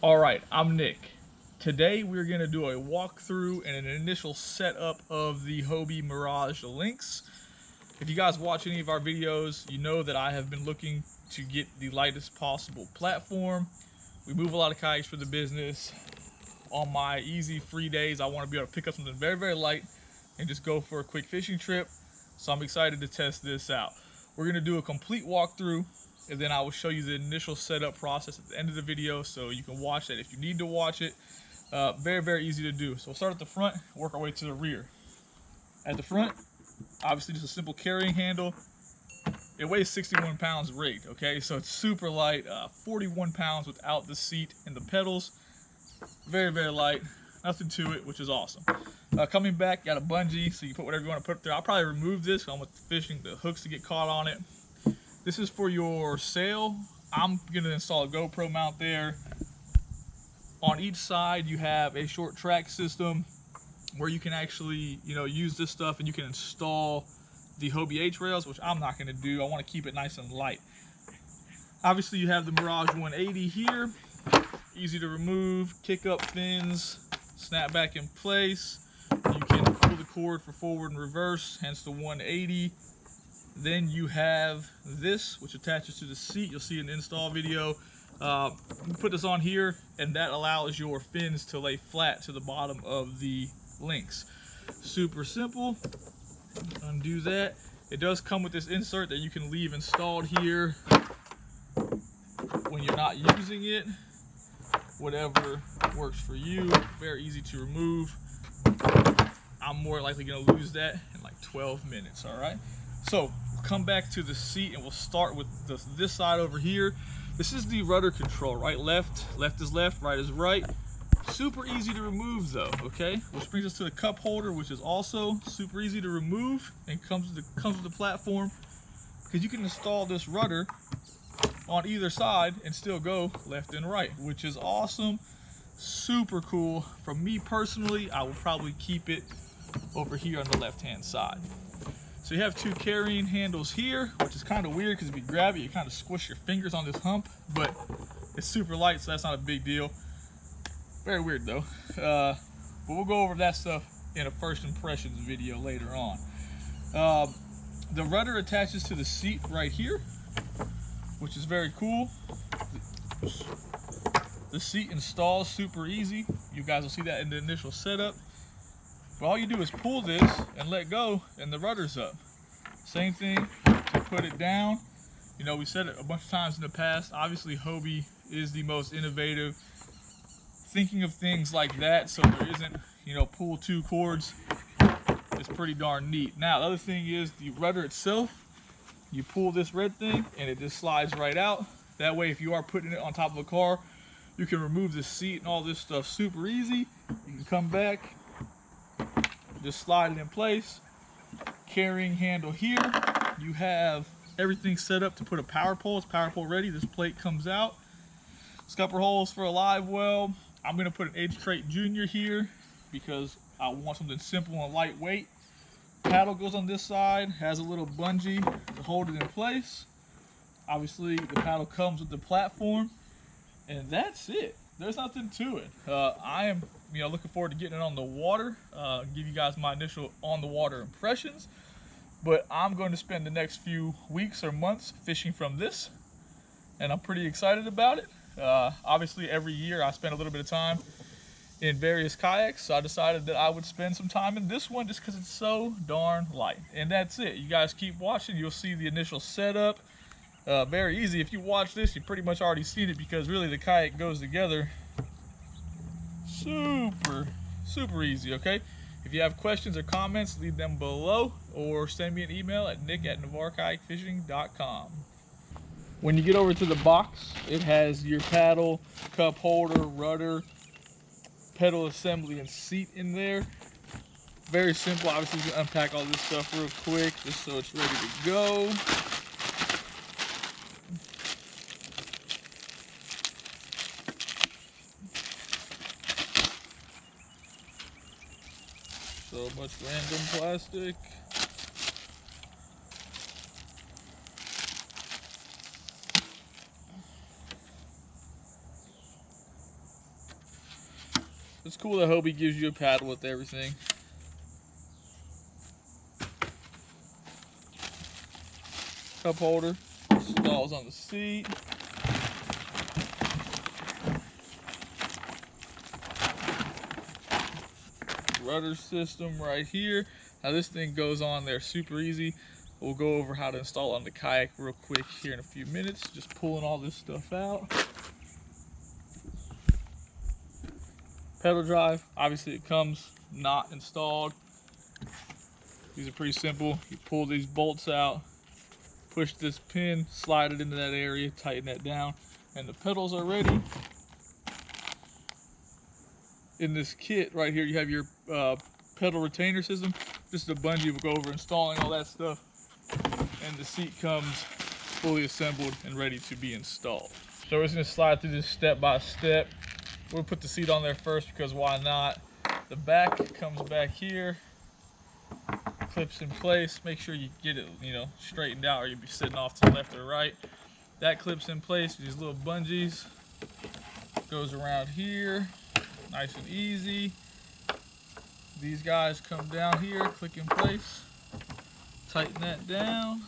Alright, I'm Nick. Today we're going to do a walkthrough and an initial setup of the Hobie Mirage Lynx. If you guys watch any of our videos, you know that I have been looking to get the lightest possible platform. We move a lot of kayaks for the business. On my easy free days, I want to be able to pick up something very, very light and just go for a quick fishing trip. So I'm excited to test this out. We're going to do a complete walkthrough, and then I will show you the initial setup process at the end of the video so you can watch that if you need to watch it. Very, very easy to do. So we'll start at the front, work our way to the rear. At the front, obviously just a simple carrying handle. It weighs 61 pounds rigged, okay? So it's super light, 41 pounds without the seat and the pedals. Very, very light, nothing to it, which is awesome. Coming back, got a bungee, so you put whatever you want to put up there. I'll probably remove this, I'm with the fishing, the hooks to get caught on it. This is for your sail. I'm gonna install a GoPro mount there. On each side, you have a short track system where you can actually, use this stuff and you can install the Hobie H rails, which I'm not gonna do. I wanna keep it nice and light. Obviously, you have the Mirage 180 here. Easy to remove, kick up fins, snap back in place. You can pull the cord for forward and reverse, hence the 180. Then you have this, which attaches to the seat. You'll see an install video. You put this on here, and that allows your fins to lay flat to the bottom of the Lynx. Super simple. Undo that. It does come with this insert that you can leave installed here when you're not using it. Whatever works for you. Very easy to remove. I'm more likely going to lose that in like 12 minutes, all right? So we'll come back to the seat and we'll start with this side over here. This is the rudder control, right? Left is left, right is right. Super easy to remove though, okay? Which brings us to the cup holder, which is also super easy to remove and comes with the platform, because you can install this rudder on either side and still go left and right, which is awesome. Super cool. For me personally, I will probably keep it over here on the left hand side. So you have two carrying handles here, which is kind of weird because if you grab it, you kind of squish your fingers on this hump, but it's super light, so that's not a big deal. Very weird though. But we'll go over that stuff in a first impressions video later on. The rudder attaches to the seat right here, which is very cool. The seat installs super easy. You guys will see that in the initial setup. But all you do is pull this and let go, and the rudder's up. Same thing to put it down. We said it a bunch of times in the past. Obviously, Hobie is the most innovative, thinking of things like that, so there isn't, pull two cords. It's pretty darn neat. Now, the other thing is the rudder itself. You pull this red thing, and it just slides right out. That way, if you are putting it on top of a car, you can remove the seat and all this stuff super easy. You can come back, just slide it in place. Carrying handle here. You have everything set up to put a power pole. It's power pole ready. This plate comes out. Scupper holes for a live well. I'm going to put an H-Crate Junior here because I want something simple and lightweight. Paddle goes on this side. Has a little bungee to hold it in place. Obviously, the paddle comes with the platform. And that's it. There's nothing to it. I am, looking forward to getting it on the water. Give you guys my initial on the water impressions. But I'm going to spend the next few weeks or months fishing from this, and I'm pretty excited about it. Obviously, every year I spend a little bit of time in various kayaks, so I decided that I would spend some time in this one just because it's so darn light. And that's it. You guys keep watching. You'll see the initial setup. Very easy. If you watch this, you pretty much already seen it, because really the kayak goes together super easy, okay? If you have questions or comments, leave them below or send me an email at nick@navarrekayakfishing.com. When you get over to the box, it has your paddle, cup holder, rudder, pedal assembly, and seat in there. Very simple. Obviously, you can unpack all this stuff real quick just so it's ready to go. So much random plastic. It's cool that Hobie gives you a paddle with everything. Cup holder installs on the seat. Rudder system right here. Now this thing goes on there super easy. We'll go over how to install it on the kayak real quick here in a few minutes. Just pulling all this stuff out. Pedal drive, obviously it comes not installed. These are pretty simple. You pull these bolts out, push this pin, slide it into that area, tighten that down, and the pedals are ready. In this kit right here, you have your pedal retainer system. Just a bungee will go over installing all that stuff. And the seat comes fully assembled and ready to be installed. So we're just gonna slide through this step by step. We'll put the seat on there first because why not? The back comes back here, clips in place. Make sure you get it, straightened out, or you'll be sitting off to the left or right. That clips in place with these little bungees. Goes around here, nice and easy. These guys come down here, click in place, tighten that down.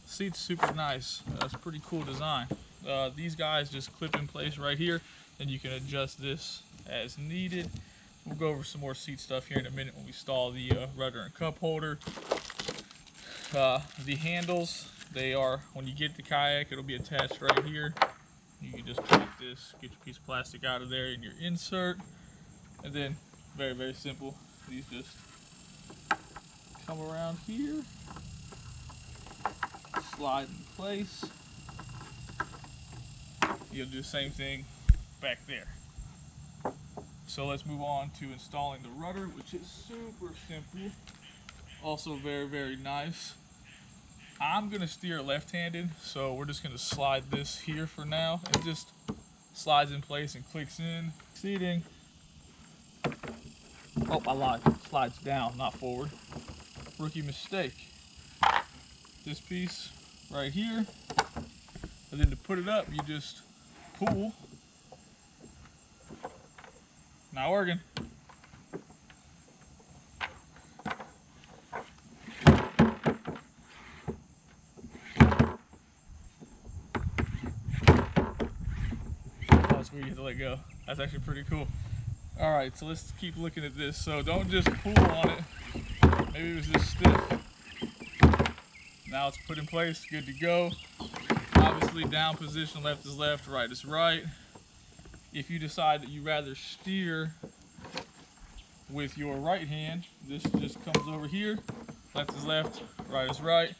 Seat's super nice. It's a pretty cool design. These guys just clip in place right here, and you can adjust this as needed. We'll go over some more seat stuff here in a minute when we install the rudder and cup holder. The handles, they are, when you get the kayak, it'll be attached right here. You can just take this, get your piece of plastic out of there in your insert, and then very, very simple. These just come around here, slide in place. You'll do the same thing back there. So let's move on to installing the rudder, which is super simple. Also very, very nice. I'm gonna steer left-handed, so we're just gonna slide this here for now. It just slides in place and clicks in. Seating. Oh, I lied. Slides down, not forward. Rookie mistake. This piece right here. And then to put it up, you just pull. Not working. That's where you have to let go. That's actually pretty cool. All right, so let's keep looking at this. So don't just pull on it. Maybe it was just stiff. Now it's put in place, good to go. Obviously down position, left is left, right is right. If you decide that you rather steer with your right hand, this just comes over here. Left is left, right is right.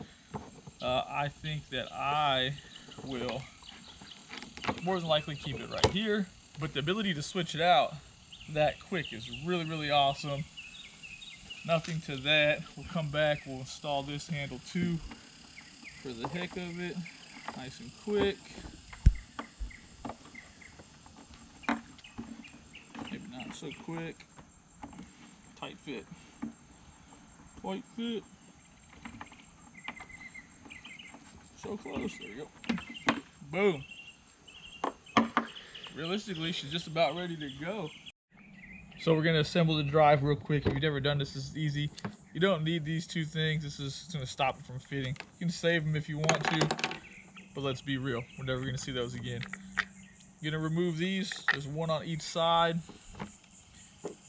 I think that I will more than likely keep it right here, but the ability to switch it out that quick is really, really awesome. Nothing to that. We'll come back, we'll install this handle too for the heck of it. Nice and quick. Maybe not so quick. Tight fit. Tight fit. So close, there you go. Boom. Realistically, she's just about ready to go. So we're gonna assemble the drive real quick. If you've never done this, this is easy. You don't need these two things. This is gonna stop it from fitting. You can save them if you want to, but let's be real. We're never gonna see those again. You're gonna remove these. There's one on each side.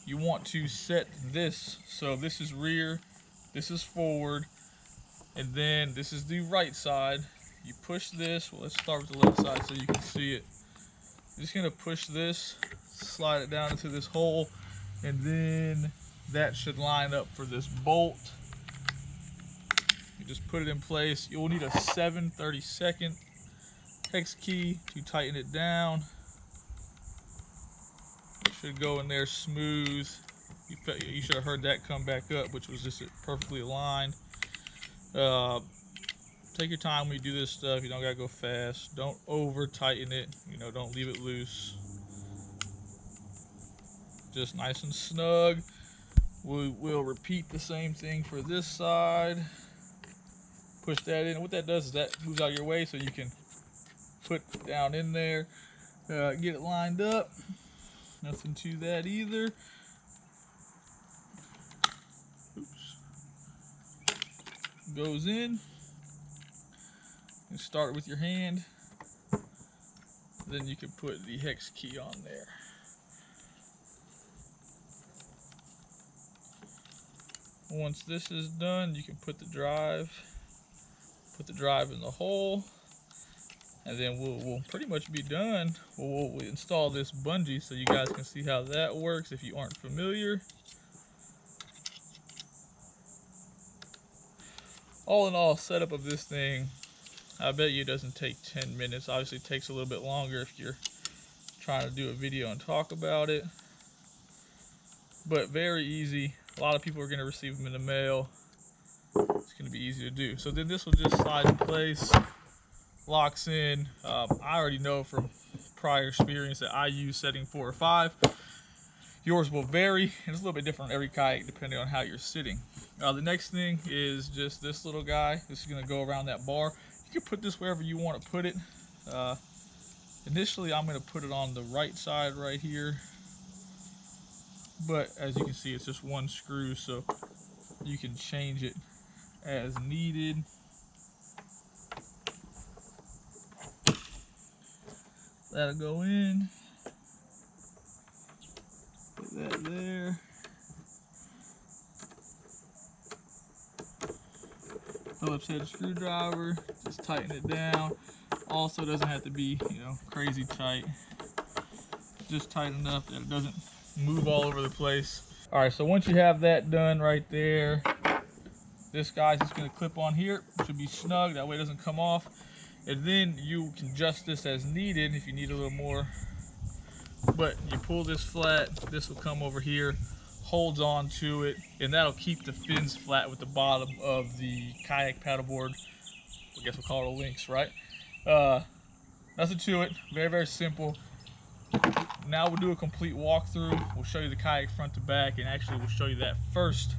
You want to set this. So this is rear, this is forward, and then this is the right side. You push this. Well, let's start with the left side so you can see it. You're just gonna push this, slide it down into this hole, and then that should line up for this bolt. You just put it in place. You'll need a 7/32 hex key to tighten it down. It should go in there smooth. You should have heard that come back up, which was just perfectly aligned. Take your time when you do this stuff. You don't gotta go fast. Don't over tighten it. Don't leave it loose. Just nice and snug. We'll repeat the same thing for this side. Push that in. What that does is that moves out of your way so you can put down in there. Get it lined up. Nothing to that either. Oops. Goes in. You start with your hand. Then you can put the hex key on there. Once this is done, you can put the drive in the hole, and then we'll pretty much be done. We'll install this bungee so you guys can see how that works if you aren't familiar. All in all, setup of this thing, I bet you it doesn't take 10 minutes. Obviously it takes a little bit longer if you're trying to do a video and talk about it, but very easy. A lot of people are going to receive them in the mail. It's going to be easy to do. So then this will just slide in place, locks in. I already know from prior experience that I use setting 4 or 5. Yours will vary, and it's a little bit different on every kayak depending on how you're sitting. The next thing is just this little guy. This is going to go around that bar. You can put this wherever you want to put it. Initially, I'm going to put it on the right side right here. But as you can see, it's just one screw, so you can change it as needed. That'll go in. Put that there. Phillips head screwdriver, just tighten it down. Also doesn't have to be, crazy tight. Just tight enough that it doesn't move all over the place. All right, so once you have that done right there, this guy's just gonna clip on here. It should be snug, that way it doesn't come off. And then you can adjust this as needed if you need a little more. But you pull this flat, this will come over here, holds on to it, and that'll keep the fins flat with the bottom of the kayak paddleboard. I guess we'll call it a Lynx, right? Nothing to it, very, very simple. Now we'll do a complete walkthrough. We'll show you the kayak front to back, and actually we'll show you that first